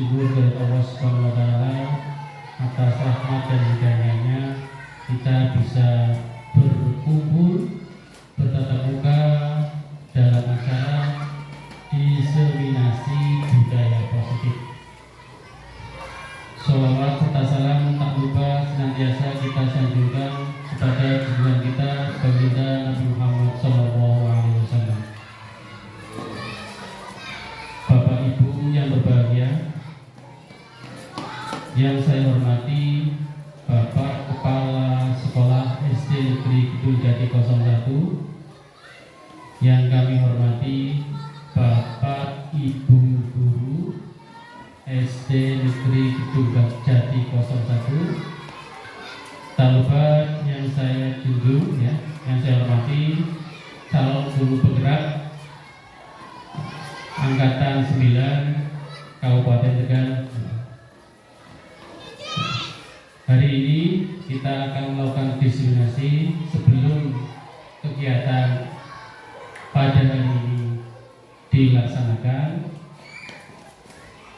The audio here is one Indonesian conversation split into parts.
syukur kepada Allah Subhanahu wa taala atas rahmat dan hidayahnya kita bisa berkumpul bertatap muka dalam acara diseminasi budaya positif. Sholawat serta salam tak lupa senantiasa kita sanjungkan kepada junjungan kita baginda Nabi Muhammad SAW. Bapak Ibu yang berbahagia, yang saya hormati Bapak Kepala Sekolah SD Negeri Kidul Jati 01, yang kami hormati Bapak Ibu Guru SD Negeri Kidul Jati 01. Tak lupa yang saya junjung ya, yang saya hormati calon guru penggerak Angkatan 9 Kabupaten Tegal. Hari ini kita akan melakukan diseminasi. Sebelum kegiatan pada hari ini dilaksanakan,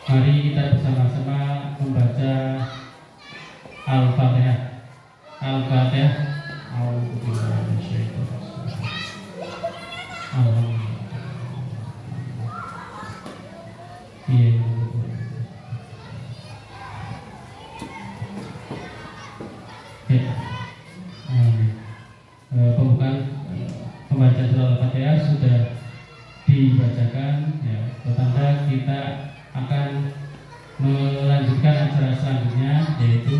mari kita bersama-sama membaca Al-Fatihah. Al-Fatihah. Pembacaan surah Al-Fatihah sudah dibacakan ya. Pertanda kita akan melanjutkan acara selanjutnya, yaitu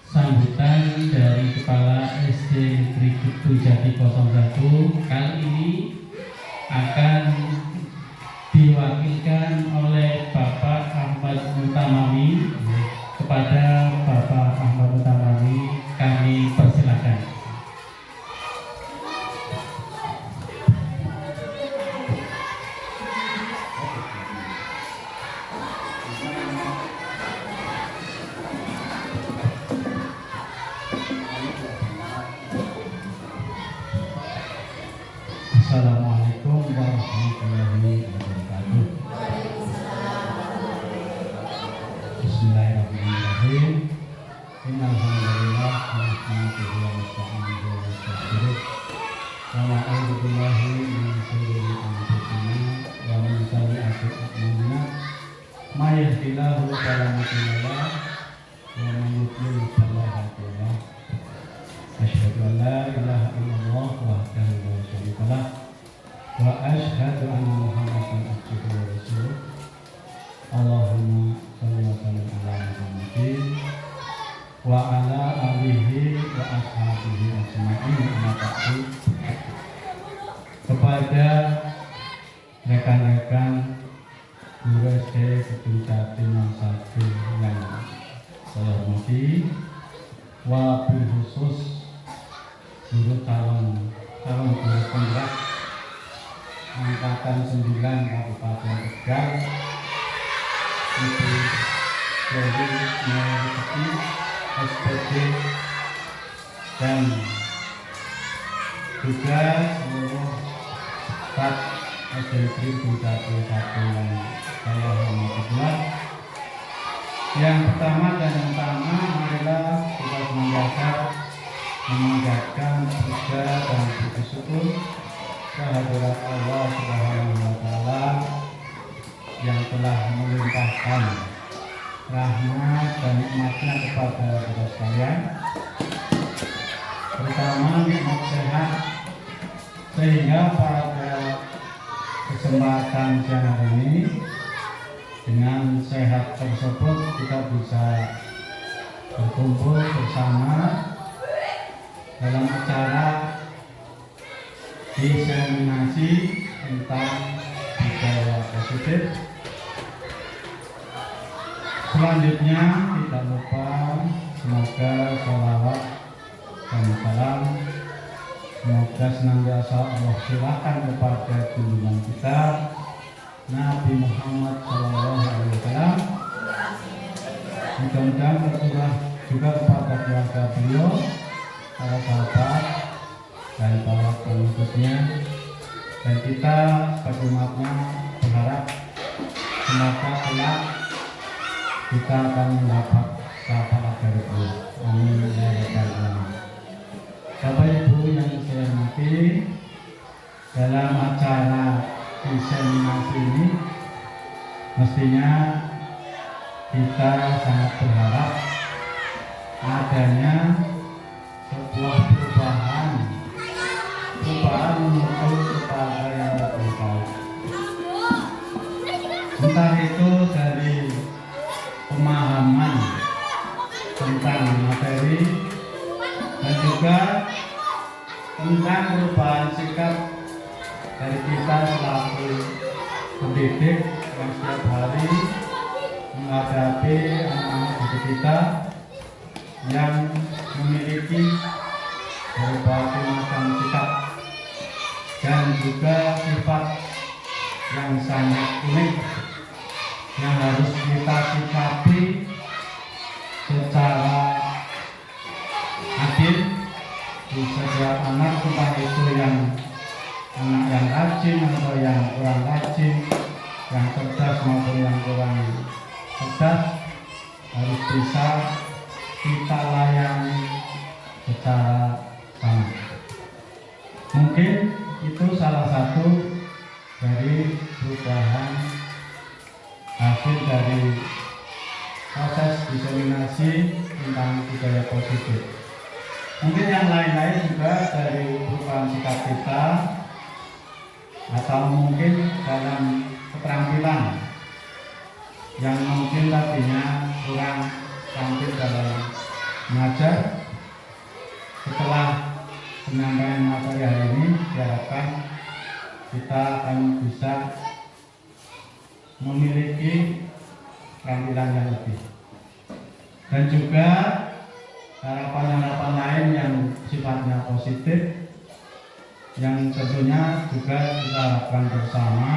sambutan dari Kepala SD Negeri Kidul Jati 01. Kali ini akan diwakilkan oleh Bapak Ahmad Mutamami. Kepada Bapak Ahmad Mutamami kami persilakan. Assalamualaikum warahmatullahi wabarakatuh. Bismillahirrahmanirrahim. Innal hamdalillah nahmaduhu wa nasta'inuhu wa nastaghfiruh. Wa na'udzu billahi min shururi anfusina wa min sayyi'ati a'malina. May yahdihillahu fala mudilla lahu wa may yudlil fala hadiya lahu. Asyhadu an la ilaha illallah wahdahu la syarika lah wa asyhadu anna Muhammadan abduhu wa rasuluh. Allahumma shalli wa sallim ala Muhammadin wa ala alihi wa ashabihi ajma'in. Amma ba'du. Kepada rekan-rekan guru SD Kidul Jati 01 yang saya hormati, wabil khusus guru calon guru penggerak Angkatan 9 Kabupaten Tegal, Ibu Dewi Mewati SPD, dan juga seluruh staf SD Negeri Kidul Jati 1 yang saya hormati pula. Yang pertama dan yang utama adalah kita senantiasa memanjatkan puja dan puji syukur kehadirat Allah Subhanahu wa taala yang telah melimpahkan rahmat dan nikmatnya kepada kita sekalian, terutama nikmat sehat, sehingga pada kesempatan siang hari ini dengan sehat tersebut kita bisa berkumpul bersama dalam acara diseminasi tentang budaya positif. Selanjutnya tidak lupa semoga sholawat dan salam semoga senantiasa Allah silakan kepada junjungan kita Nabi Muhammad SAW. Mudah-mudahan tercurah juga kepada keluarga beliau, para sahabat dan para pengikutnya, dan kita sebagai umatnya berharap semoga kelak kita akan mendapat syafaat dari Allah. Amin ya rabbal alamin. Bapak Ibu yang saya hormati, dalam acara diseminasi ini mestinya kita sangat berharap adanya sebuah perubahan menuju kepada yang lebih baik. Entah itu dari pemahaman tentang materi dan juga tentang perubahan sikap dari kita selaku pendidik yang setiap hari menghadapi anak-anak didik kita yang memiliki berbagai macam sikap dan juga sifat yang sangat unik yang harus kita sikapi secara adil di setiap anak, entah itu yang anak yang rajin atau yang kurang rajin, yang cerdas maupun yang kurang cerdas, harus bisa kita layani secara sama. Mungkin itu salah satu dari perubahan hasil dari proses diseminasi tentang budaya positif. Mungkin yang lain-lain juga dari perubahan sikap kita, atau mungkin dalam keterampilan yang mungkin tadinya kurang tampil dalam mengajar. Setelah penyampaian materi hari ini, diharapkan kita akan bisa memiliki keterampilan yang lebih, dan juga harapan-harapan lain yang sifatnya positif yang tentunya juga kita harapkan bersama,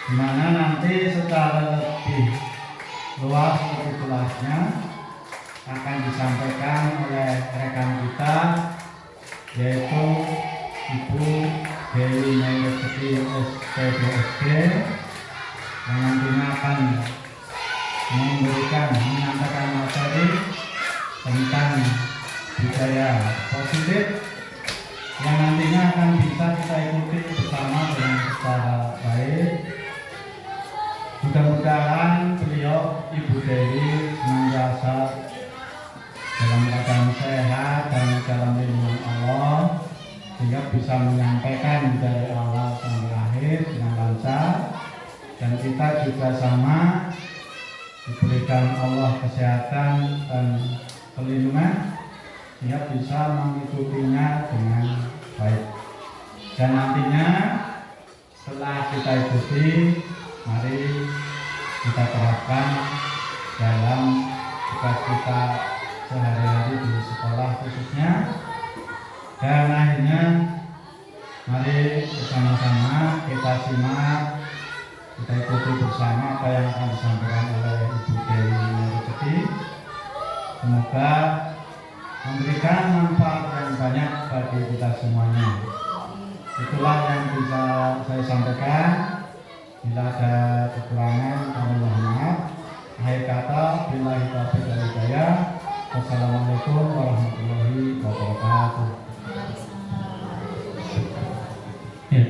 di mana nanti secara lebih luas, lebih jelasnya akan disampaikan oleh rekan kita, yaitu Ibu Dewi Mairezeki SPDSD, yang nantinya akan menyampaikan materi tentang budaya positif yang nantinya akan bisa kita ikuti bersama dengan secara baik. Mudah-mudahan beliau, Ibu Dewi, senantiasa dalam keadaan sehat dan dalam lindungan Allah, sehingga bisa menyampaikan dari awal sampai akhir dengan lancar, dan kita juga sama diberikan Allah kesehatan dan perlindungan sehingga bisa mengikutinya dengan baik. Dan nantinya setelah kita ikuti, mari kita terapkan dalam tugas kita sehari-hari di sekolah khususnya. Dan akhirnya mari bersama-sama kita simak, kita ikuti bersama apa yang akan disampaikan oleh Ibu Dewi Mairezeki. Semoga memberikan manfaat yang banyak bagi kita semuanya. Itulah yang bisa saya sampaikan. Bila ada kekurangan, kami mohon maaf. Akhir kata, billahi taufiq wal hidayah. Wassalamualaikum warahmatullahi wabarakatuh. Ya,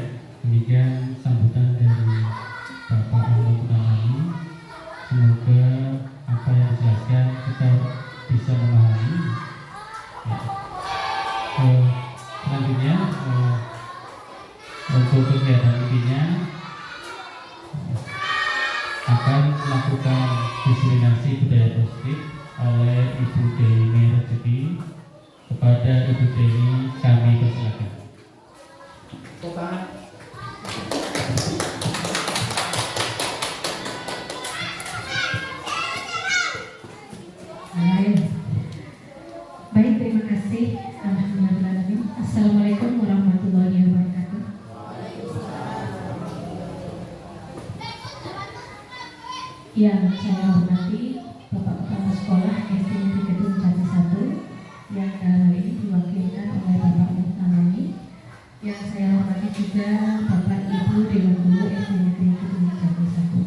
demikian sambutan dari Bapak Ahmad Munawwari. Semoga apa yang dijelaskan kita bisa memahami. Selanjutnya untuk kegiatan intinya akan melakukan diseminasi budaya positif oleh Ibu Dewi Mairezeki. Kepada Ibu Dewi kami persilakan. Baik, terima kasih. Alhamdulillah. Assalamualaikum warahmatullahi wabarakatuh. Yang saya hormati Bapak Kepala Sekolah SD Negeri Kedung Jati 1 yang dalam ini diwakilkan oleh Bapak Munawwari. Yang saya hormati juga Bapak Ibu Dewan Guru SD Negeri Kedung Jati 1.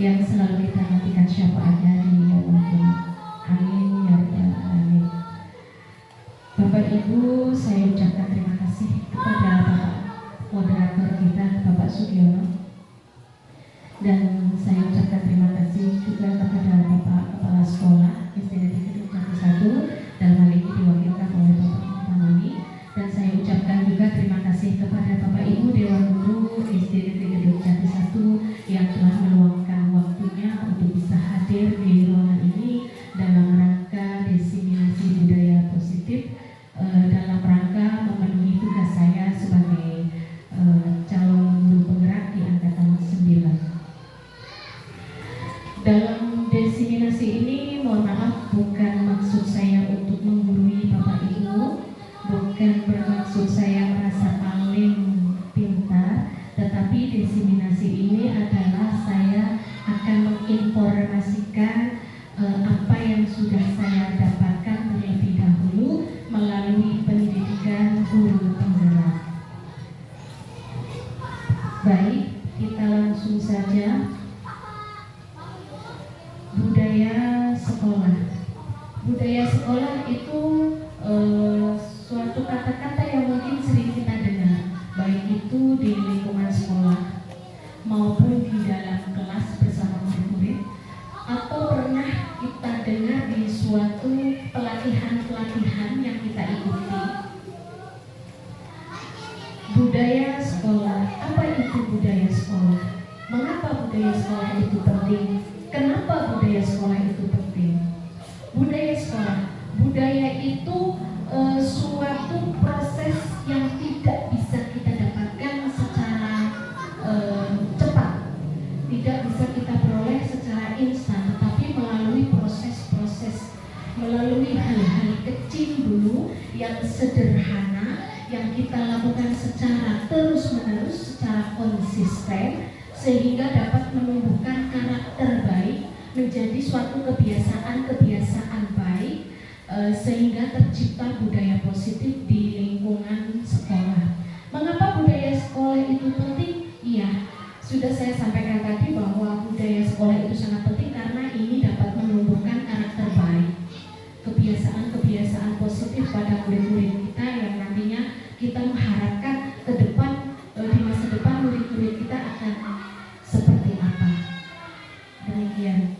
yang selalu kita nantikan syafaatnya di yaumul qiyamah. Amin ya rabbal alamin. Bapak Ibu, saya ucapkan terima kasih kepada Bapak moderator kita, Bapak Sugiono, dan saya ucapkan terima kasih juga kepada Bapak Kepala Sekolah SD Negeri Kedung Jati 1 dalam hal ini diwakilkan oleh Bapak Mutamami, dan saya ucapkan juga terima kasih kepada Bapak Ibu Dewan Guru SD Negeri Kedung Jati 1 yang telah meluangkan waktunya untuk bisa hadir di ruangan ini dalam rangka diseminasi budaya positif, dalam rangka memenuhi tugas saya sebagai calon guru penggerak di angkatan 9. Dalam diseminasi ini, mohon maaf, bukan maksud saya untuk menggurui Bapak Ibu, bukan bermaksud saya merasa paling pintar, tetapi diseminasi ini adalah saya akan menginformasikan apa yang sudah saya dapatkan terlebih dahulu melalui pendidikan guru penggerak. Baik, kita langsung saja. Budaya sekolah. Budaya sekolah itu suatu kata-kata yang mungkin sering kita dengar, baik itu di lingkungan sekolah maupun di dalam kelas bersama murid-murid, atau pernah kita dengar di suatu pelatihan-pelatihan yang kita ikuti. Budaya sekolah, apa itu budaya sekolah? Mengapa budaya sekolah itu penting? Kenapa budaya sekolah itu penting? Budaya sekolah, budaya itu suatu proses yang tidak bisa kita dapatkan secara cepat, tidak bisa kita peroleh secara instan, tetapi melalui proses-proses, melalui hal-hal kecil dulu yang sederhana yang kita lakukan secara terus-menerus, secara konsisten, sehingga dapat menumbuhkan karakter baik menjadi suatu kebiasaan-kebiasaan baik, sehingga tercipta budaya positif di lingkungan sekolah. Mengapa budaya sekolah itu penting? Iya, sudah saya sampaikan tadi bahwa budaya sekolah itu sangat penting karena ini dapat menumbuhkan karakter baik, kebiasaan-kebiasaan positif pada murid-murid kita yang nantinya kita mengharapkan ke depan, di masa depan murid-murid kita akan seperti apa. Demikian.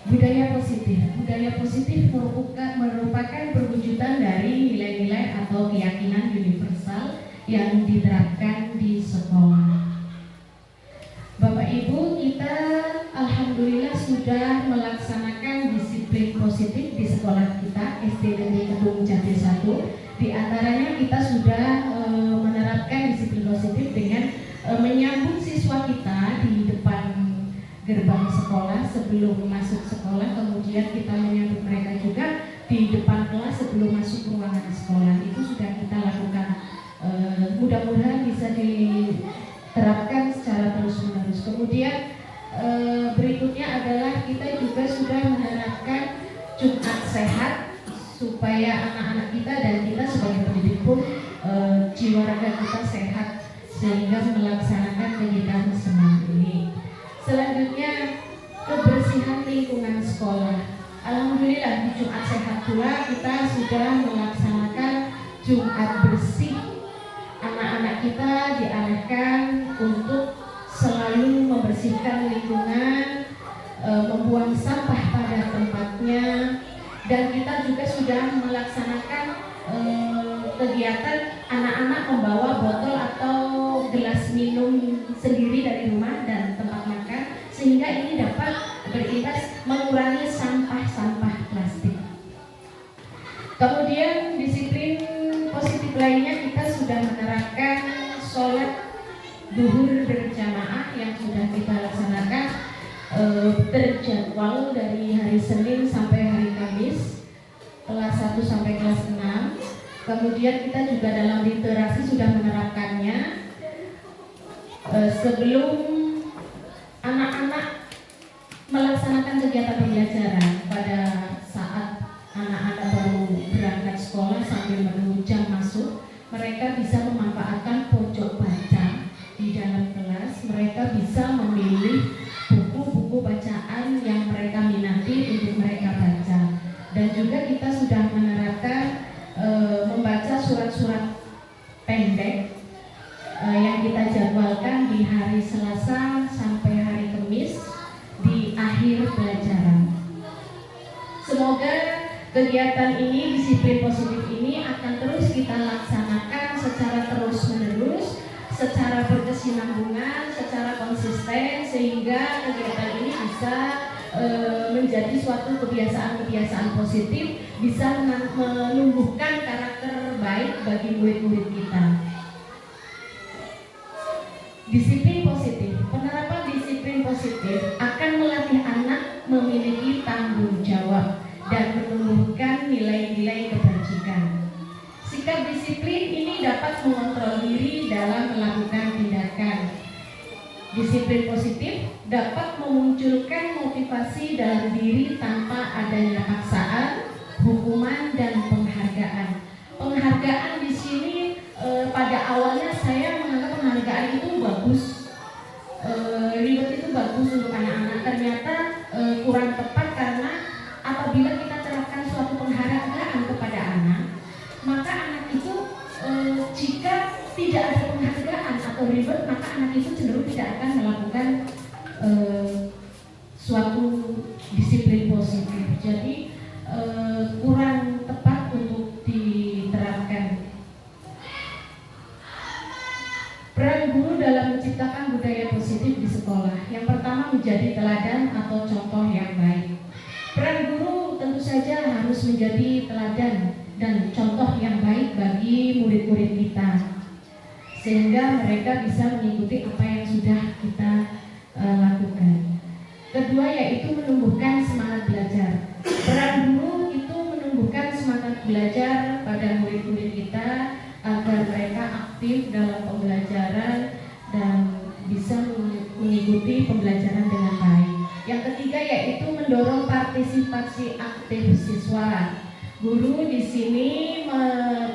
Budaya positif. Budaya positif merupakan perwujudan dari nilai-nilai atau keyakinan universal yang diterapkan di sekolah. Bapak Ibu, kita alhamdulillah sudah melaksanakan disiplin positif di sekolah kita SD Negeri Kedung Jati 1. Di antaranya kita sudah menerapkan disiplin positif dengan menyambut siswa kita di depan gerbang sekolah sebelum masuk sekolah, kemudian kita menyambut mereka juga di depan kelas sebelum masuk ruangan sekolah. Itu sudah kita lakukan, mudah-mudahan bisa diterapkan secara terus-menerus. Kemudian berikutnya adalah kita juga sudah menerapkan Jumat sehat supaya anak-anak kita dan kita sebagai pendidik pun jiwa raga kita sehat sehingga melaksanakan kegiatan semacam ini. Selanjutnya, kebersihan lingkungan sekolah. Alhamdulillah di Jumat Sehat 2 kita sudah melaksanakan Jumat bersih. Anak-anak kita diarahkan untuk selalu membersihkan lingkungan, membuang sampah pada tempatnya, dan kita juga sudah melaksanakan kegiatan anak-anak membawa botol atau gelas minum sendiri dari rumah dan tempat makan, sehingga ini dapat berimbas mengurangi sampah-sampah plastik. Kemudian disiplin positif lainnya, kita sudah menerapkan sholat duhur berjamaah yang sudah kita laksanakan terjadwal dari hari Senin sampai hari Kamis, kelas 1 sampai kelas 6. Kemudian kita juga dalam literasi sudah menerapkannya. Sebelum anak-anak melaksanakan kegiatan pembelajaran, pada saat anak-anak baru berangkat sekolah sambil menunggu jam masuk, mereka bisa memanfaatkan pojok baca di dalam kelas mereka bisa memilih buku-buku bacaan yang mereka minati untuk mereka baca. Dan juga kita sudah menerapkan membaca surat-surat pendek yang kita jadwalkan di hari Selasa sampai hari Kamis di akhir pelajaran. Semoga kegiatan ini, disiplin positif ini akan terus kita laksanakan secara terus-menerus, secara berkesinambungan, secara konsisten, sehingga kegiatan ini bisa menjadi suatu kebiasaan-kebiasaan positif, bisa menumbuhkan karakter baik bagi murid-murid kita. Disiplin positif. Penerapan disiplin positif akan melatih anak memiliki tanggung jawab dan menumbuhkan nilai-nilai kebajikan. Sikap disiplin ini dapat mengontrol diri dalam melakukan tindakan. Disiplin positif dapat memunculkan motivasi dalam diri tanpa adanya paksaan, hukuman, dan penghargaan. Penghargaan di sini pada awalnya saya menganggap penghargaan itu bagus, reward itu bagus untuk anak-anak. Ternyata kurang tepat, karena apabila kita terapkan suatu penghargaan kepada anak, maka anak itu jika tidak ada penghargaan atau reward, maka anak itu cenderung tidak akan melakukan suatu disiplin positif. Jadi kurang tepat untuk diterapkan. Peran guru dalam menciptakan budaya positif di sekolah. Yang pertama, menjadi teladan atau contoh yang baik. Peran guru tentu saja harus menjadi teladan dan contoh yang baik bagi murid-murid kita, sehingga mereka bisa mengikuti apa yang sudah kita lakukan. Kedua, yaitu menumbuhkan semangat belajar. Peran guru itu menumbuhkan semangat belajar pada murid-murid kita agar mereka aktif dalam pembelajaran dan bisa mengikuti pembelajaran dengan baik. Yang ketiga, yaitu mendorong partisipasi aktif siswa. Guru di sini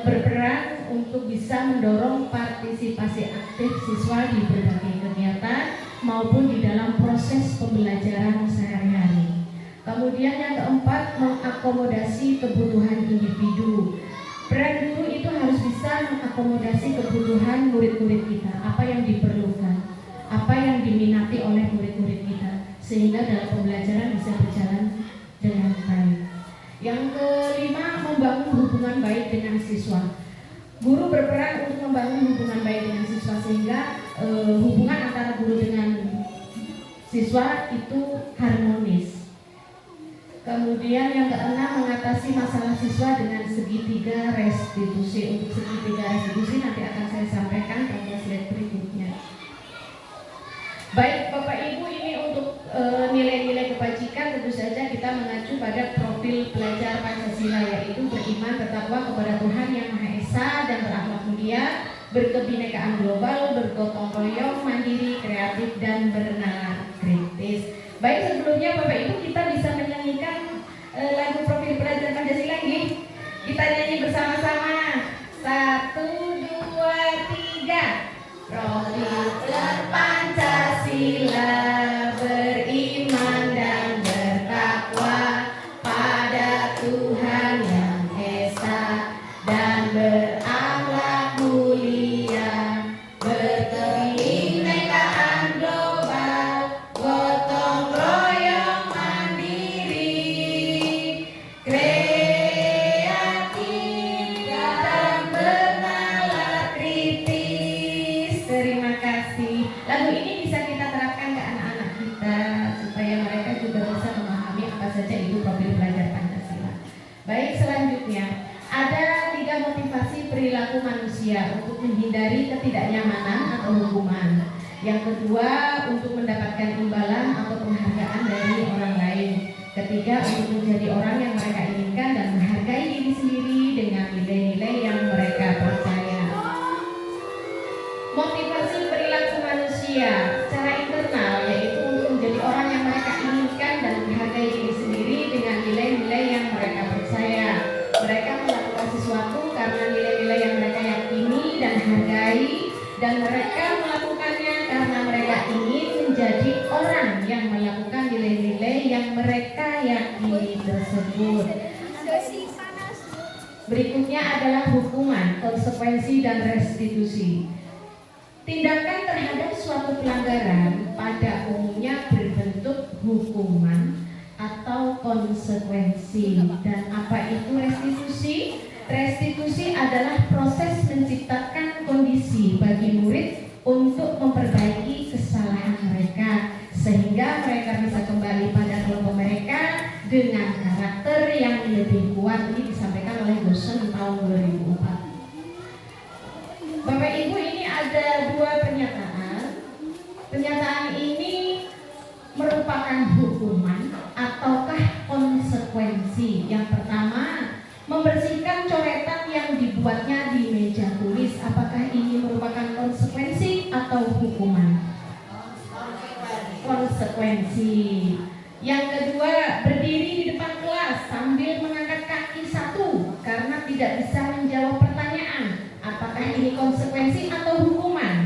berperan untuk bisa mendorong partisipasi aktif siswa di berbagai kegiatan maupun di dalam proses pembelajaran sehari-hari. Kemudian yang keempat, mengakomodasi kebutuhan individu. Peran guru itu harus bisa mengakomodasi kebutuhan murid-murid kita, apa yang diperlukan, apa yang diminati oleh murid-murid kita, sehingga dalam pembelajaran bisa berjalan dengan baik. Yang kelima, membangun hubungan baik dengan siswa. Guru berperan untuk membangun hubungan baik dengan siswa, sehingga hubungan antara guru dengan siswa itu harmonis. Kemudian yang keenam, mengatasi masalah siswa dengan segitiga restitusi. Untuk segitiga restitusi nanti akan saya sampaikan pada slide berikutnya. Baik Bapak Ibu, ini untuk nilai-nilai kebajikan tentu saja kita mengacu pada profil pelajar Pancasila, yaitu beriman, bertakwa kepada Tuhan Yang Maha Esa dan berakhlak mulia, berkebinekaan global, bergotong royong, mandiri, kreatif, dan bernalar kritis. Baik, sebelumnya Bapak Ibu kita bisa menyanyikan lagu profil pelajar Pancasila ini. Kita nyanyi bersama-sama. 1, 2, 3. Profil Pancasila, beriman dan bertakwa pada Tuhan Yang Esa dan berakhlak mulia, berkebinekaan global, gotong royong mandiri, kreatif dan bernalar kritis. Terima kasih. Lagu ini bisa kita terapkan ke anak-anak kita supaya mereka juga bisa memahami apa saja itu profil pelajar Pancasila. Baik, selanjutnya ada 3 motivasi perilaku manusia untuk menghindari ketidaknyamanan atau hukuman. Yang kedua, untuk mendapatkan imbalan atau penghargaan dari orang lain. Ketiga, untuk menjadi orang yang mereka inginkan dan menghargai diri sendiri dengan nilai-nilai yang mereka percaya. Motivasi perilaku manusia secara internal, yaitu untuk menjadi orang yang mereka inginkan dan menghargai diri sendiri dengan nilai-nilai yang mereka percaya. Mereka melakukan sesuatu karena nilai-nilai yang mereka yakini dan hargai, dan mereka melakukannya yang melakukan nilai-nilai yang mereka yakini tersebut. Berikutnya adalah hukuman, konsekuensi, dan restitusi. Tindakan terhadap suatu pelanggaran pada umumnya berbentuk hukuman atau konsekuensi. Dan apa itu restitusi? Restitusi adalah proses menciptakan kondisi bagi murid untuk memperbaiki kesalahan mereka sehingga mereka bisa kembali pada kelompok mereka dengan karakter yang lebih kuat. Ini disampaikan oleh dosen tahun 2004. Bapak Ibu, ini ada dua pernyataan. Pernyataan ini merupakan hukuman ataukah konsekuensi. Yang pertama, membersihkan coretan yang dibuatnya di meja tulis. Apakah ini merupakan konsekuensi atau hukuman? Konsekuensi. Yang kedua, berdiri di depan kelas sambil mengangkat kaki satu karena tidak bisa menjawab pertanyaan. Apakah ini konsekuensi atau hukuman?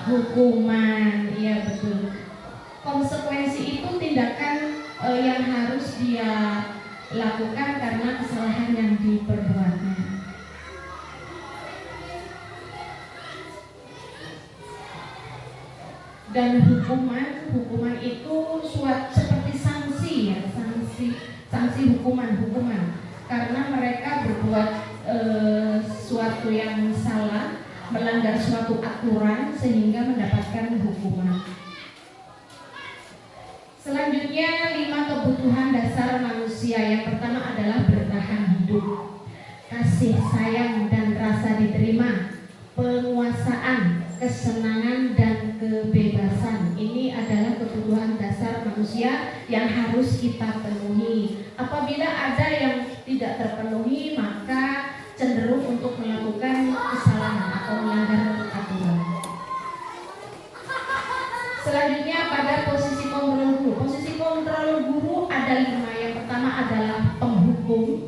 Hukuman, iya betul. Konsekuensi itu tindakan yang harus dia lakukan karena kesalahan yang diperbuatnya. Dan hukuman itu seperti sanksi ya, sanksi hukuman karena mereka berbuat suatu yang salah, melanggar suatu aturan sehingga mendapatkan hukuman. Selanjutnya, 5 kebutuhan dasar manusia. Yang pertama adalah bertahan hidup, kasih sayang dan rasa diterima, penguasaan, kesenangan dan kebebasan. Ini adalah kebutuhan dasar manusia yang harus kita penuhi. Apabila ada yang tidak terpenuhi, maka cenderung untuk melakukan kesalahan atau melanggar aturan. Selanjutnya pada posisi kontrol guru. Posisi kontrol guru ada 5. Yang pertama adalah penghukum,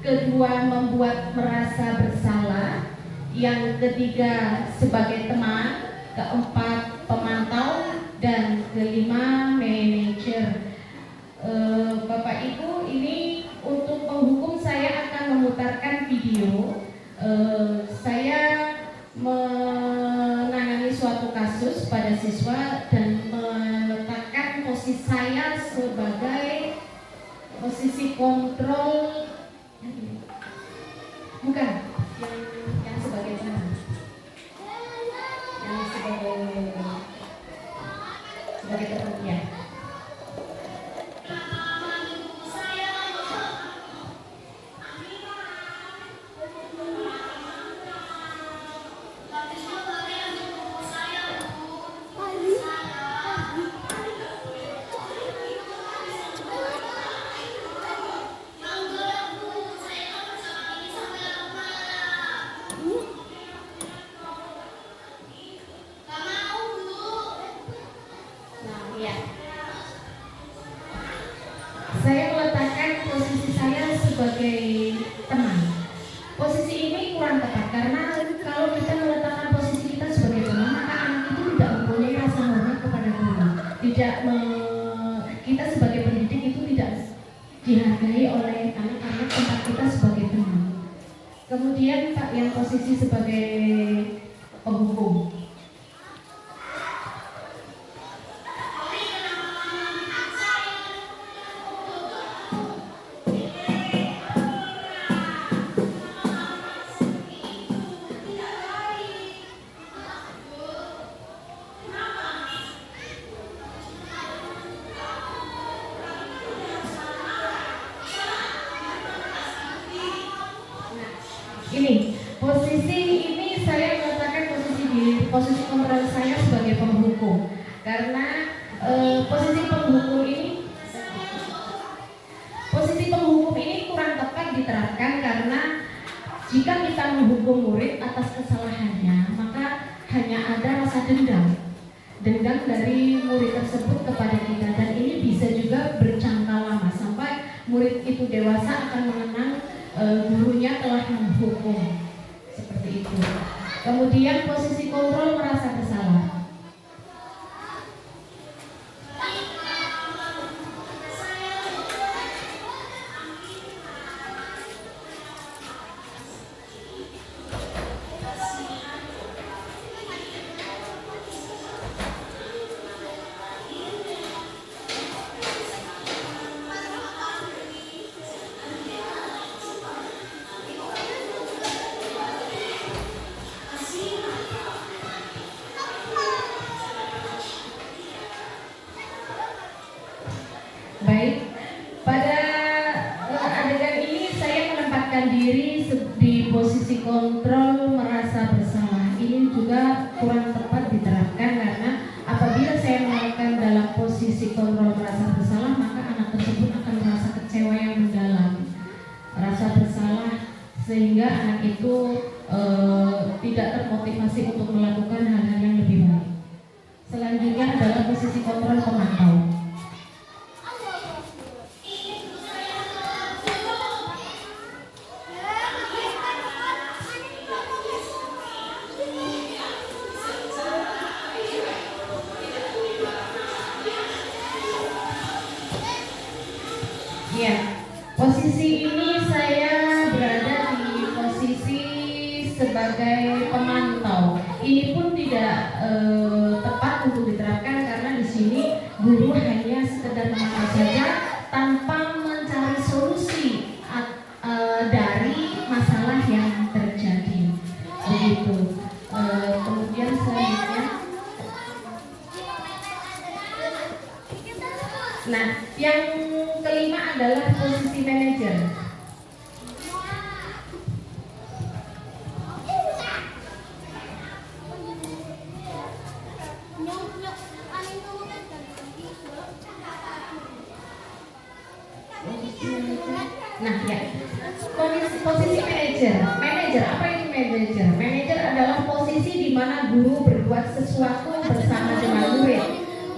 kedua membuat merasa bersalah, yang ketiga sebagai teman, keempat pemantau, dan kelima manajer. Bapak Ibu, ini untuk penghukum saya akan memutarkan video. Saya menangani suatu kasus pada siswa dan meletakkan posisi saya sebagai posisi kontrol, bukan yang sebagai teman, yang sebagai teman ya. Saya meletakkan posisi saya sebagai teman. Posisi ini kurang tepat karena kalau kita meletakkan posisi kita sebagai teman, maka anak itu tidak mempunyai rasa hormat kepada guru. Kita sebagai pendidik itu tidak dihargai oleh anak-anak tempat kita sebagai teman. Kemudian Pak yang posisi sebagai penghukum. Ini posisi ini saya meletakkan posisi kontrol saya sebagai penghukum karena posisi penghukum ini kurang tepat diterapkan karena jika kita menghukum murid atas kesalahannya maka hanya ada rasa dendam dari murid tersebut kepada kita, dan ini bisa juga berjangka lama sampai murid itu dewasa akan mengenang gurunya telah menghukum seperti itu. Kemudian posisi kontrol merasa bersalah. Baik, pada adegan ini saya menempatkan diri di posisi kontrol merasa bersalah. Ini juga kurang tepat diterapkan karena apabila saya menempatkan dalam posisi kontrol merasa bersalah, maka anak tersebut akan merasa kecewa yang mendalam, rasa bersalah, sehingga anak itu tidak termotivasi untuk melakukan hal-hal yang lebih baik. Selanjutnya adalah posisi kontrol pemantau. Ya, posisi ini saya berada di posisi sebagai pemantau. Ini pun tidak tepat untuk diterapkan karena di sini guru hanya sekedar memantau saja tanpa mencari solusi dari masalah yang terjadi. Begitu. Kemudian selanjutnya. Nah, yang kelima adalah posisi manajer. Nah, ya. Posisi manajer. Manajer, apa itu manajer? Manajer adalah posisi di mana guru berbuat sesuatu bersama dengan murid,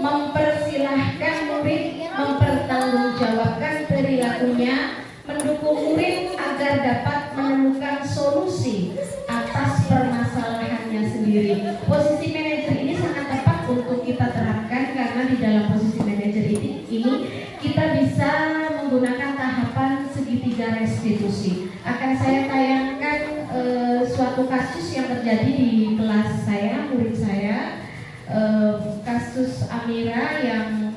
mempersilahkan murid mempertanggungjawabkan perilakunya, mendukung murid agar dapat menemukan solusi atas permasalahannya sendiri. Posisi manajer ini sangat tepat untuk kita terapkan karena di dalam posisi manajer ini kita bisa menggunakan tahapan segitiga restitusi. Akan saya tayangkan suatu kasus yang terjadi di kelas saya, murid saya, kasus Amira yang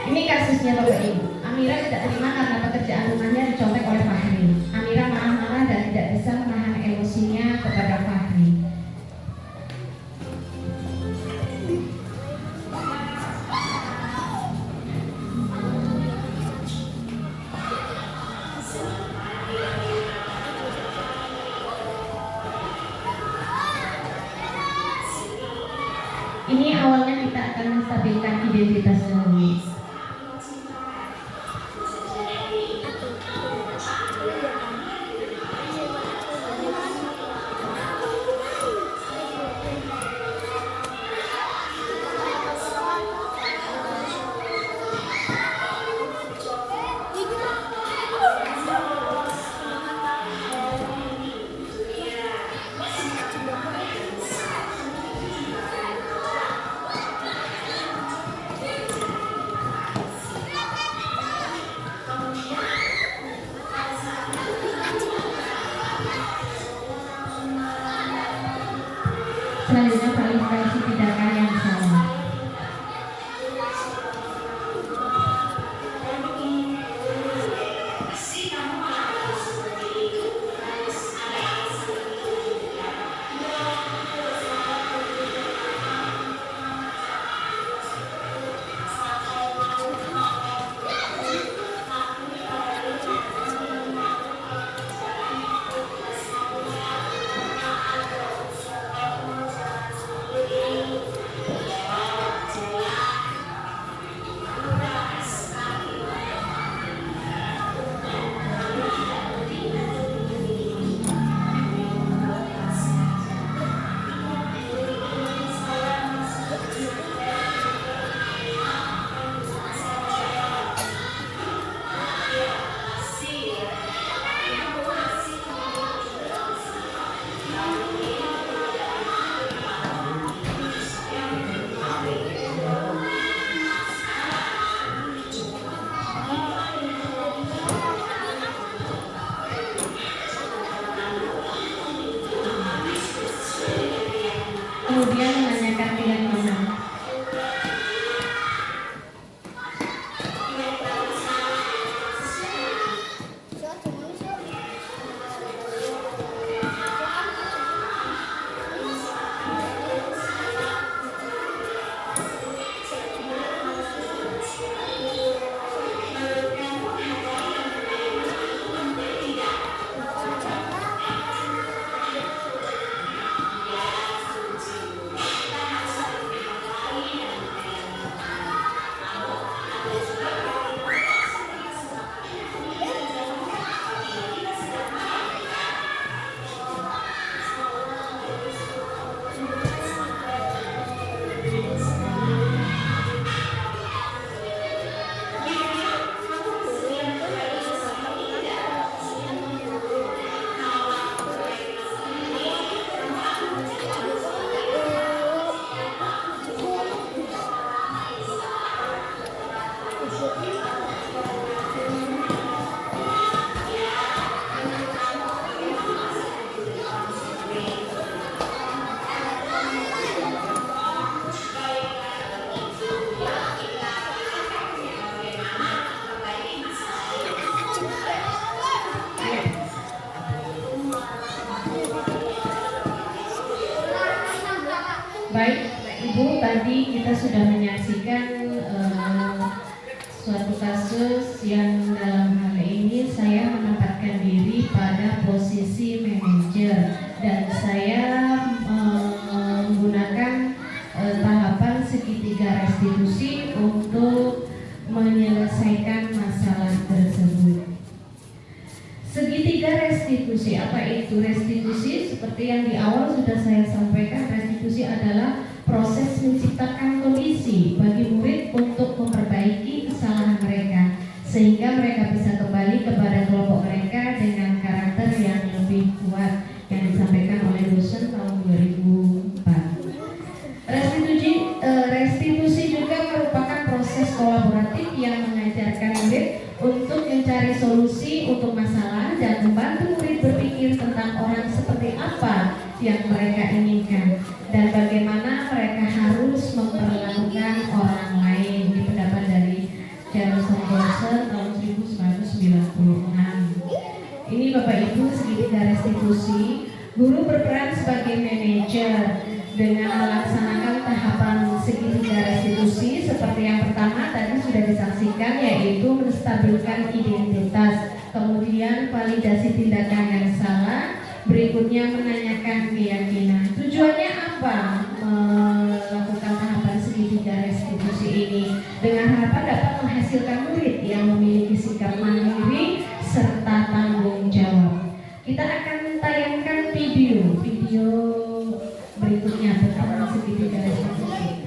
ini kasusnya Bapak Ibu. Amira tidak terima karena pekerjaan rumahnya dicontek oleh Fahri. Amira marah-marah dan tidak bisa menahan emosinya kepada Fahri. Ini awalnya kita akan menstabilkan identitas dulu. Selanjutnya kualifikasi tindakan yang salah. tadi kita sudah menyaksikan suatu kasus yang dalam hal ini saya menempatkan diri pada posisi manajer dan saya menggunakan tahapan segitiga restitusi untuk menyelesaikan masalah tersebut. Segitiga restitusi, apa itu restitusi? Seperti yang di awal sudah saya sampaikan, restitusi adalah proses menciptakan kondisi bagi murid untuk memperbaiki kesalahan mereka sehingga mereka bisa kembali kepada kelompok mereka dengan karakter yang lebih kuat yang disampaikan oleh dosen tahun 2004. Restitusi juga merupakan proses kolaboratif yang mengajarkan murid untuk mencari solusi untuk masalah dan membantu murid berpikir tentang orang seperti apa yang mereka inginkan dan bagaimana mereka harus memperlakukan orang lain. Ini pendapat dari Charleston Johnson tahun 1996. Ini Bapak Ibu segitiga restitusi. Guru berperan sebagai manajer dengan melaksanakan tahapan segitiga restitusi seperti yang pertama tadi sudah disaksikan, yaitu menstabilkan identitas, kemudian validasi tindakan yang salah, berikutnya menanyakan keyakinan. Tujuannya apa melakukan tahapan segitiga restitusi ini? Dengan harapan dapat menghasilkan murid yang memiliki sikap mandiri serta tanggung jawab. Kita akan tayangkan video berikutnya tentang segitiga restitusi.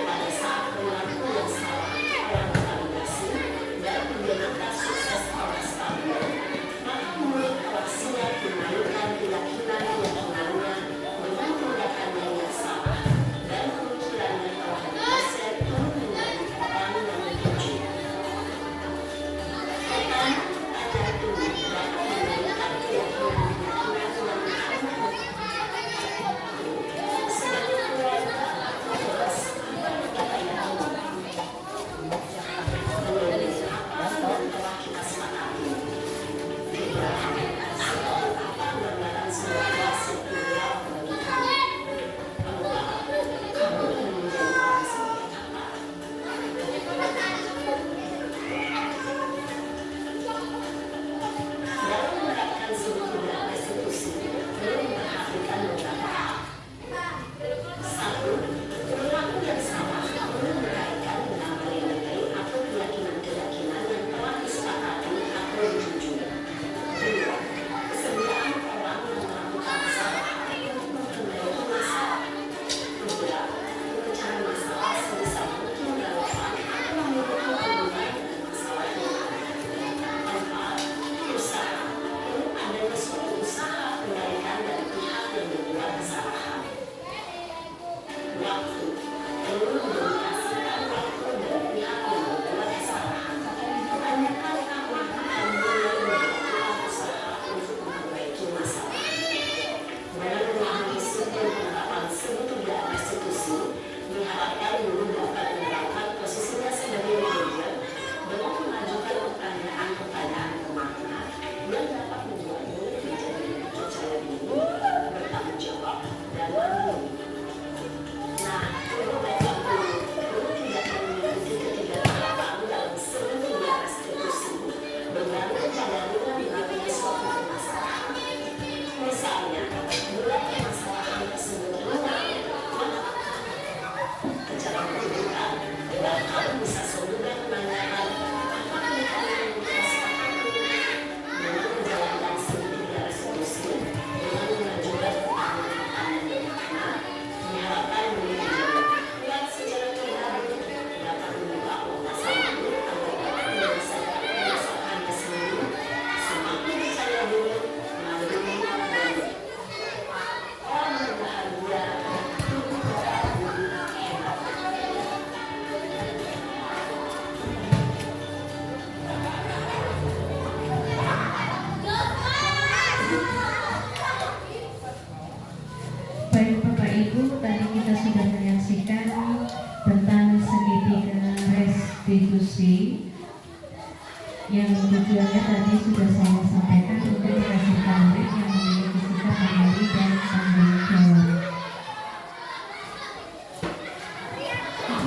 Pada saat perilaku yang salah, orang validasi dan diskusi yang tujuannya tadi sudah saya sampaikan untuk menghasilkan murid yang memiliki sikap mandiri dan tanggung jawab.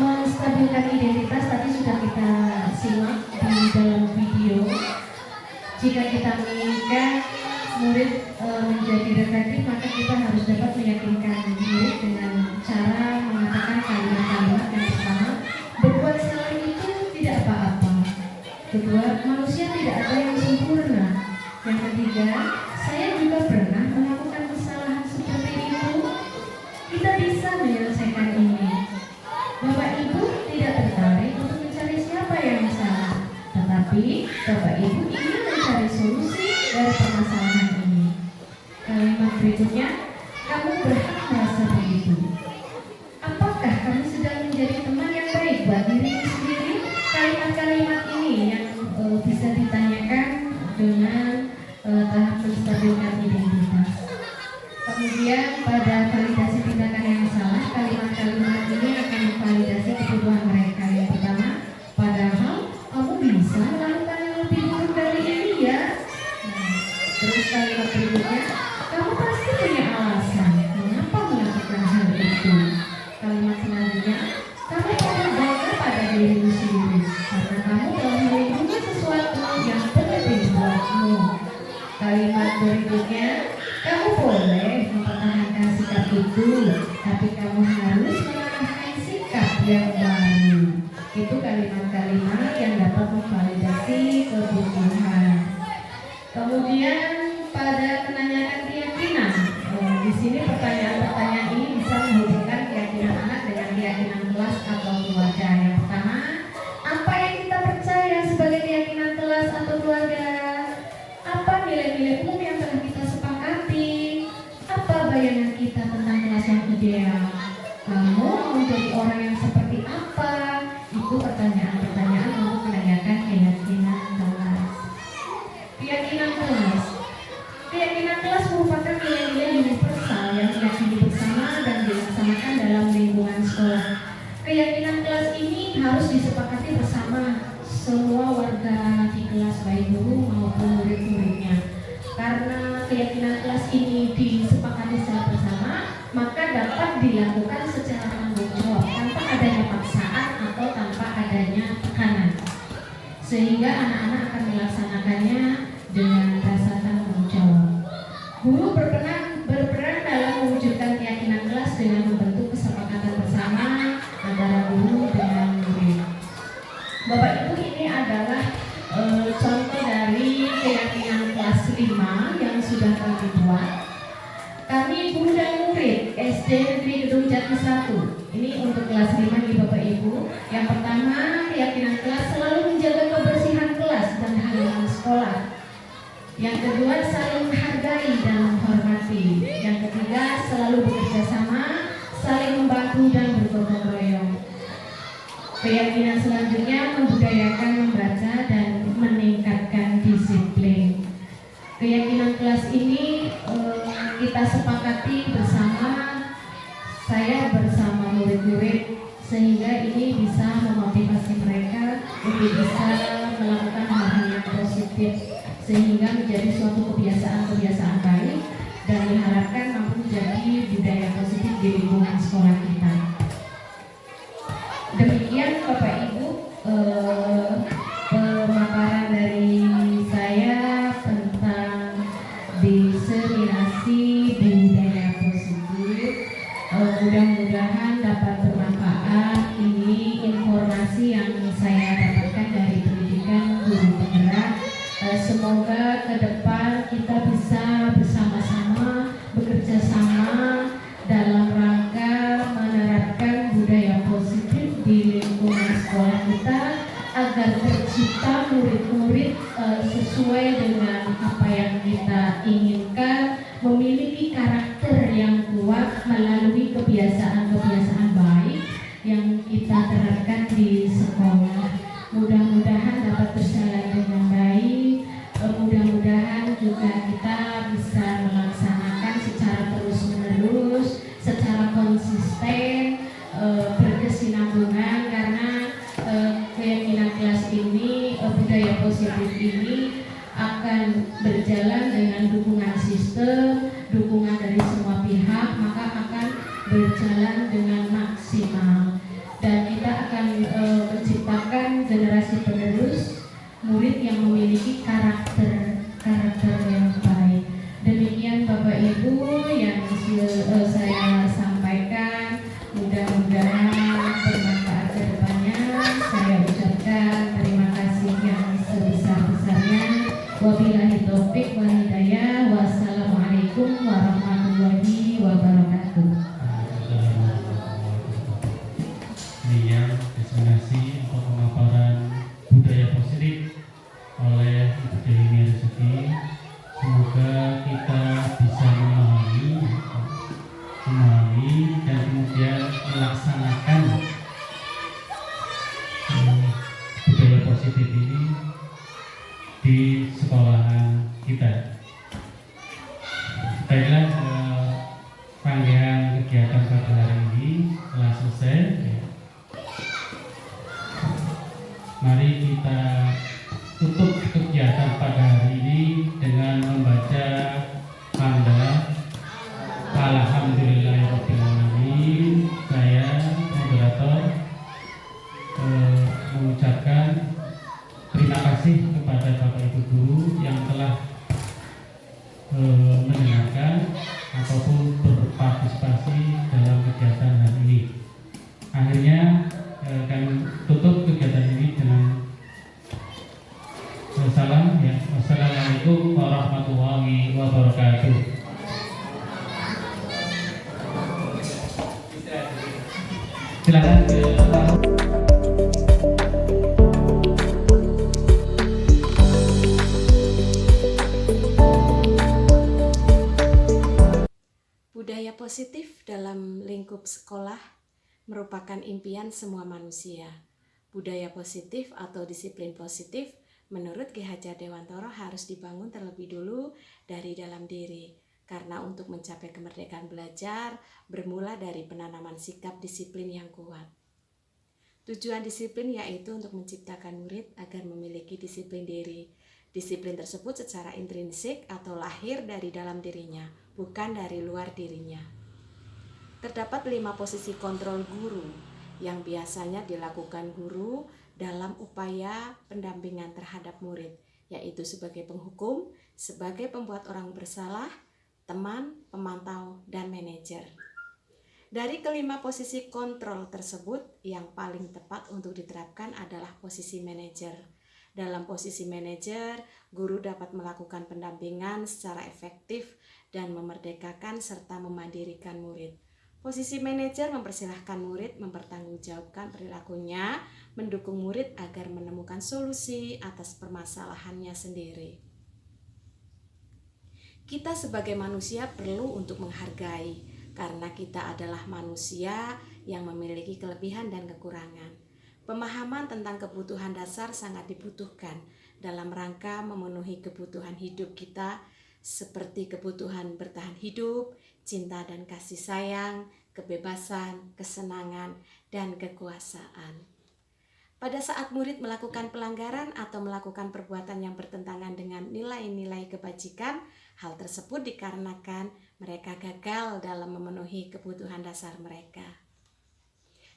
Menstabilkan identitas tadi sudah kita simak di dalam video. Jika kita menginginkan murid menjadi reflektif, maka kita harus dapat meyakinkan murid dengan cara mengatakan kalimat-kalimat yang pertama, berbuat salah itu tidak apa-apa. Kedua, manusia tidak ada yang sempurna. Yang ketiga, saya juga pernah melakukan kesalahan seperti itu. Kita bisa menyelesaikan ini. Bapak Ibu tidak tertarik untuk mencari siapa yang salah, tetapi Bapak Ibu ingin mencari solusi dari permasalahan ini. Kalimat berikutnya, kamu berhak merasa begitu. Apakah kamu sedang menjadi teman yang baik buat dirimu sendiri? Kalimat-kalimat ini yang bisa ditanyakan dengan tahap menstabilkan identitas. Kemudian pada validasi tindakan yang salah, kalimat-kalimat ini akan memvalidasi kebutuhan mereka. Yang pertama, padahal kamu bisa melakukan yang lebih buruk dari ini ya. Terus kalimat berikutnya, kamu pasti punya alasan mengapa melakukan hal itu. Kalimat selanjutnya, kamu perlu bangga pada dirimu sendiri karena kamu telah melindungi sesuatu yang penting buatmu. Kalimat berikutnya, kamu boleh mempertahankan sikap itu, tapi kamu harus menanamkan sikap yang baru. Itu kalimat-kalimat yang dapat memvalidasi kebutuhan. Kemudian pada menanyakan keyakinan, di sini pertanyaan-pertanyaan ini bisa menghubungkan keyakinan anak dengan keyakinan kelas atau keluarga. Yang pertama, apa yang kita percaya sebagai keyakinan kelas atau keluarga? Apa nilai-nilai umum yang telah kita sepakati? Apa bayangan kita tentang kelas yang ideal? Kamu mau menjadi orang yang seperti apa? Itu pertanyaan-pertanyaan untuk menanyakan keyakinan kelas. Keyakinan kelas. Keyakinan kelas merupakan nilai-nilai universal yang diyakini bersama dan dilaksanakan dalam lingkungan sekolah. Keyakinan kelas ini harus disepakati bersama semua warga di kelas, baik guru maupun murid-muridnya. Karena keyakinan kelas ini disepakati secara bersama, maka dapat dilakukan secara tanggung jawab tanpa adanya paksaan atau tanpa adanya tekanan, sehingga anak-anak akan melaksanakannya dengan rasa tanggung jawab. Guru berperan dalam mewujudkan keyakinan kelas dengan membentuk kesepakatan bersama antara guru dengan murid. Bapak Ibu, ini adalah contoh dari keyakinan kelas 5 yang sudah kami buat. Kami guru dan murid SD Negeri Gedung Jati 1. Ini untuk kelas 5 nih Bapak Ibu. Yang pertama, keyakinan kelas selalu menjaga kebersihan kelas dan halaman sekolah. Yang kedua, saling menghargai dan menghormati. Yang ketiga, selalu bekerja sama, saling membantu dan bergotong royong. Keyakinan selanjutnya, membudayakan membaca dan meningkatkan disiplin. Keyakinan kelas ini kita sepakati bersama, saya bersama murid-murid, sehingga ini bisa memotivasi mereka untuk bisa melakukan hal-hal yang positif, sehingga menjadi suatu kebiasaan-kebiasaan baik dan diharapkan mampu menjadi budaya positif di lingkungan sekolah kita. Demikian Bapak Ibu pemaparan dari saya tentang diseminasi budaya positif. Mudah-mudahan dapat bermanfaat. Ini informasi yang saya dapatkan dari pendidikan guru penggerak. Semoga ke depan kita bisa bersama-sama bekerja sama dalam rangka menerapkan budaya positif di lingkungan sekolah kita agar tercipta murid-murid sesuai dengan apa yang kita inginkan, memiliki karakter yang kuat melalui kebiasaan-kebiasaan baik yang kita terapkan di sekolah. Mudah-mudahan dapat berjalan dengan baik. Mudah-mudahan juga kita bisa melaksanakan secara terus-menerus, secara konsisten, berkesinambungan, karena keyakinan kelas murid ini akan berjalan dengan dukungan sistem, dukungan dari semua pihak, maka akan berjalan dengan maksimal. Dan kita akan menciptakan generasi penerus murid yang memiliki karakter yang baik. Demikian Bapak Ibu yang saya sampaikan, mudah-mudahan bermanfaat ke depannya. Saya ucapkan terima kasih yang sebesar-besarnya. Wabillahi taufik wal hidayah. Wassalamualaikum warahmatullahi wabarakatuh. Ini yang diseminasi untuk pemaparan budaya positif oleh Ibu Dewi Rezeki. Semoga kita bisa memahami dan kemudian melaksanakan budaya positif ini di sekolahan kita. Baiklah, rangkaian kegiatan pada hari ini telah selesai. Mari kita tutup kegiatan pada hari ini dengan membaca hamdalah alhamdulillahirabbil alamin. Saya moderator mengucapkan terima kasih kepada Bapak Ibu guru yang telah mendengarkan ataupun berpartisipasi dalam kegiatan hari ini. Akhirnya kami tutup kegiatan ini dengan salam ya. Wassalamualaikum warahmatullahi wabarakatuh. Silakan ke Budaya positif dalam lingkup sekolah merupakan impian semua manusia. Budaya positif atau disiplin positif menurut Ki Hajar Dewantara harus dibangun terlebih dulu dari dalam diri. Karena untuk mencapai kemerdekaan belajar bermula dari penanaman sikap disiplin yang kuat. Tujuan disiplin yaitu untuk menciptakan murid agar memiliki disiplin diri. Disiplin tersebut secara intrinsik atau lahir dari dalam dirinya, bukan dari luar dirinya. Terdapat 5 posisi kontrol guru yang biasanya dilakukan guru dalam upaya pendampingan terhadap murid, yaitu sebagai penghukum, sebagai pembuat orang bersalah, teman, pemantau, dan manajer. Dari kelima posisi kontrol tersebut, yang paling tepat untuk diterapkan adalah posisi manajer. Dalam posisi manajer, guru dapat melakukan pendampingan secara efektif dan memerdekakan serta memandirikan murid. Posisi manajer mempersilahkan murid mempertanggungjawabkan perilakunya, mendukung murid agar menemukan solusi atas permasalahannya sendiri. Kita sebagai manusia perlu untuk menghargai, karena kita adalah manusia yang memiliki kelebihan dan kekurangan. Pemahaman tentang kebutuhan dasar sangat dibutuhkan dalam rangka memenuhi kebutuhan hidup kita, seperti kebutuhan bertahan hidup, cinta dan kasih sayang, kebebasan, kesenangan, dan kekuasaan. Pada saat murid melakukan pelanggaran atau melakukan perbuatan yang bertentangan dengan nilai-nilai kebajikan, hal tersebut dikarenakan mereka gagal dalam memenuhi kebutuhan dasar mereka.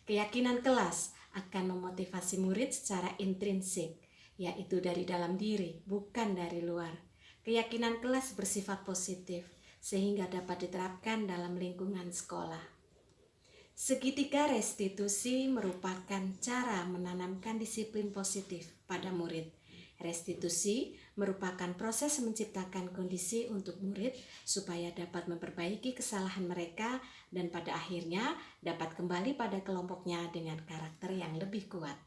Keyakinan kelas akan memotivasi murid secara intrinsik, yaitu dari dalam diri, bukan dari luar. Keyakinan kelas bersifat positif, sehingga dapat diterapkan dalam lingkungan sekolah. Segitiga restitusi merupakan cara menanamkan disiplin positif pada murid. Restitusi merupakan proses menciptakan kondisi untuk murid supaya dapat memperbaiki kesalahan mereka dan pada akhirnya dapat kembali pada kelompoknya dengan karakter yang lebih kuat.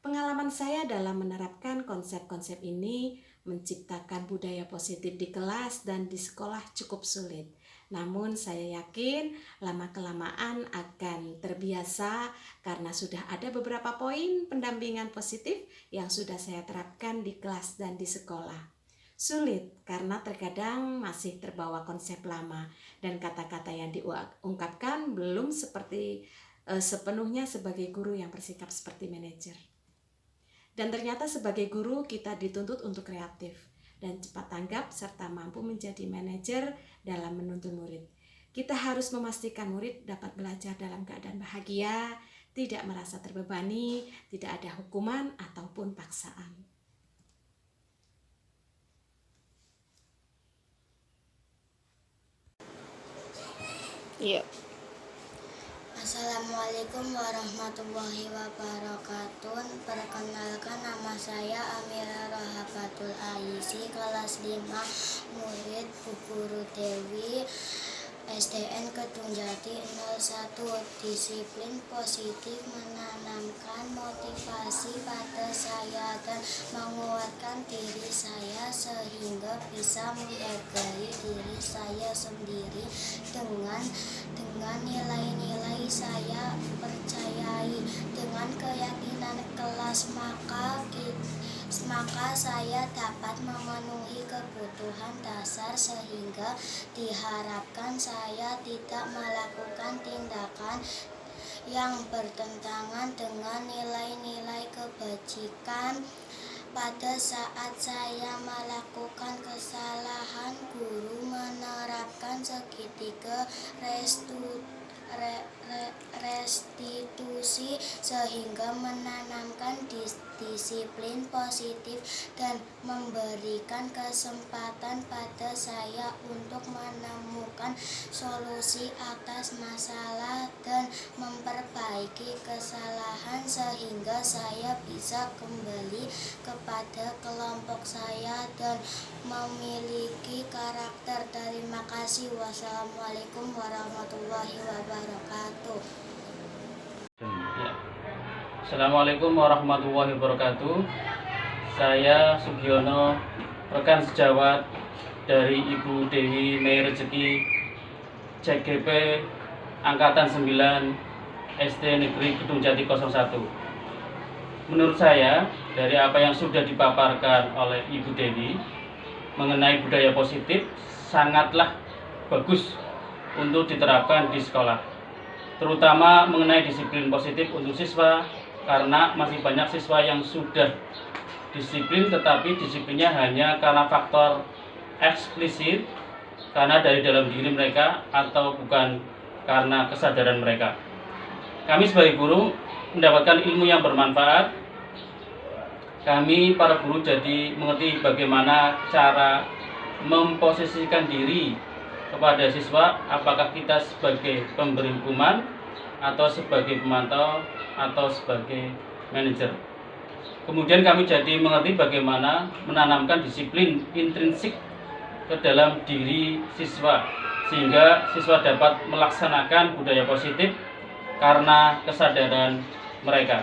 Pengalaman saya dalam menerapkan konsep-konsep ini menciptakan budaya positif di kelas dan di sekolah cukup sulit. Namun saya yakin lama-kelamaan akan terbiasa karena sudah ada beberapa poin pendampingan positif yang sudah saya terapkan di kelas dan di sekolah. Sulit karena terkadang masih terbawa konsep lama dan kata-kata yang diungkapkan belum sepenuhnya sebagai guru yang bersikap seperti manajer. Dan ternyata sebagai guru kita dituntut untuk kreatif dan cepat tanggap serta mampu menjadi manajer dalam menuntun murid. Kita harus memastikan murid dapat belajar dalam keadaan bahagia, tidak merasa terbebani, tidak ada hukuman ataupun paksaan. Iya. Assalamualaikum warahmatullahi wabarakatuh. Perkenalkan, nama saya Amira Rohabatul Aisi, kelas 5, murid Bu Guru Dewi, SDN Kedung Jati 01. Disiplin positif menanamkan motivasi pada saya dan menguatkan diri saya sehingga bisa menghargai diri saya sendiri dengan nilai-nilai saya percayai. Dengan keyakinan kelas maka saya dapat memenuhi kebutuhan dasar sehingga diharapkan saya tidak melakukan tindakan yang bertentangan dengan nilai-nilai kebajikan. Pada saat saya melakukan kesalahan, guru menerapkan segitiga restitusi sehingga menanamkan disiplin positif dan memberikan kesempatan pada saya untuk menemukan solusi atas masalah dan memperbaiki kesalahan sehingga saya bisa kembali kepada kelompok saya dan memiliki karakter. Terima kasih. Wassalamualaikum warahmatullahi wabarakatuh. Assalamualaikum warahmatullahi wabarakatuh. Saya Sugiono, rekan sejawat dari Ibu Dewi Mei Rezeki, CGP Angkatan 9 SD Negeri Kedung Jati 01. Menurut saya, dari apa yang sudah dipaparkan oleh Ibu Dewi mengenai budaya positif sangatlah bagus untuk diterapkan di sekolah, terutama mengenai disiplin positif untuk siswa, karena masih banyak siswa yang sudah disiplin tetapi disiplinnya hanya karena faktor eksplisit, karena dari dalam diri mereka atau bukan karena kesadaran mereka. Kami sebagai guru mendapatkan ilmu yang bermanfaat. Kami para guru jadi mengerti bagaimana cara memposisikan diri kepada siswa, apakah kita sebagai pemberi hukuman atau sebagai pemantau atau sebagai manajer. Kemudian kami jadi mengerti bagaimana menanamkan disiplin intrinsik ke dalam diri siswa sehingga siswa dapat melaksanakan budaya positif karena kesadaran mereka.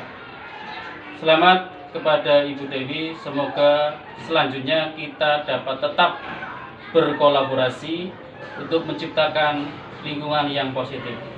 Selamat kepada Ibu Dewi, semoga selanjutnya kita dapat tetap berkolaborasi untuk menciptakan lingkungan yang positif.